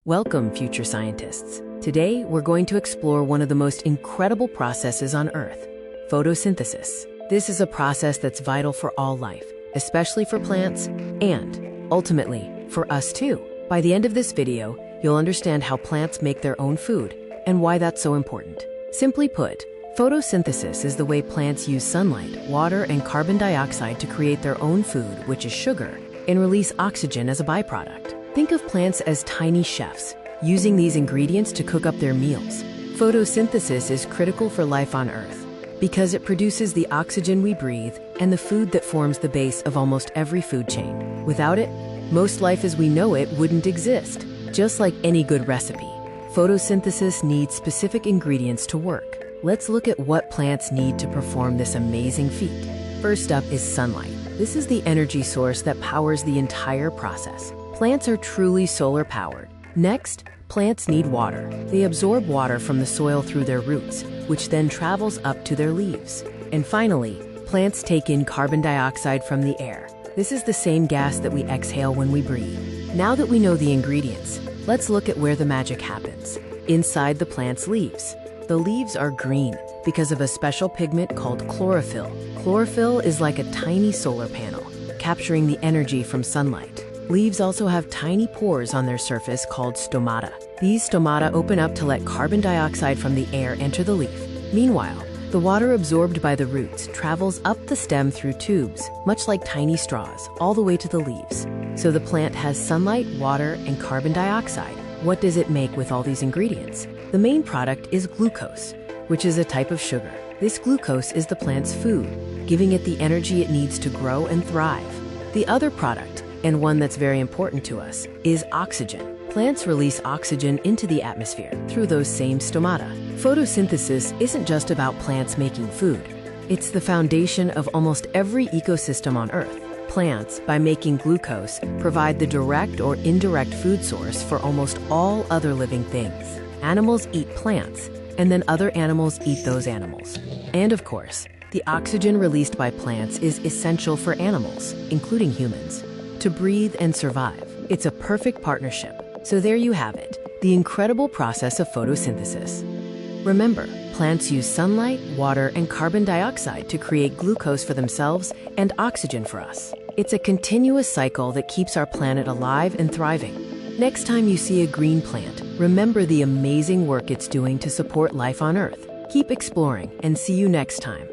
Welcome, future scientists. Today, we're going to explore one of the most incredible processes on Earth, photosynthesis. This is a process that's vital for all life, especially for plants and, ultimately, for us too. By the end of this video, you'll understand how plants make their own food and why that's so important. Simply put, photosynthesis is the way plants use sunlight, water, and carbon dioxide to create their own food, which is sugar, and release oxygen as a byproduct. Think of plants as tiny chefs, using these ingredients to cook up their meals. Photosynthesis is critical for life on Earth because it produces the oxygen we breathe and the food that forms the base of almost every food chain. Without it, most life as we know it wouldn't exist. Just like any good recipe, photosynthesis needs specific ingredients to work. Let's look at what plants need to perform this amazing feat. First up is sunlight. This is the energy source that powers the entire process. Plants are truly solar powered. Next, plants need water. They absorb water from the soil through their roots, which then travels up to their leaves. And finally, plants take in carbon dioxide from the air. This is the same gas that we exhale when we breathe. Now that we know the ingredients, let's look at where the magic happens. Inside the plant's leaves. The leaves are green because of a special pigment called chlorophyll. Chlorophyll is like a tiny solar panel, capturing the energy from sunlight. Leaves also have tiny pores on their surface called stomata. These stomata open up to let carbon dioxide from the air enter the leaf. Meanwhile, the water absorbed by the roots travels up the stem through tubes, much like tiny straws, all the way to the leaves. So the plant has sunlight, water, and carbon dioxide. What does it make with all these ingredients? The main product is glucose, which is a type of sugar. This glucose is the plant's food, giving it the energy it needs to grow and thrive. The other product, and one that's very important to us, is oxygen. Plants release oxygen into the atmosphere through those same stomata. Photosynthesis isn't just about plants making food. It's the foundation of almost every ecosystem on Earth. Plants, by making glucose, provide the direct or indirect food source for almost all other living things. Animals eat plants, and then other animals eat those animals. And of course, the oxygen released by plants is essential for animals, including humans, to breathe and survive. It's a perfect partnership. So there you have it, the incredible process of photosynthesis. Remember, plants use sunlight, water, and carbon dioxide to create glucose for themselves and oxygen for us. It's a continuous cycle that keeps our planet alive and thriving. Next time you see a green plant, remember the amazing work it's doing to support life on Earth. Keep exploring and see you next time.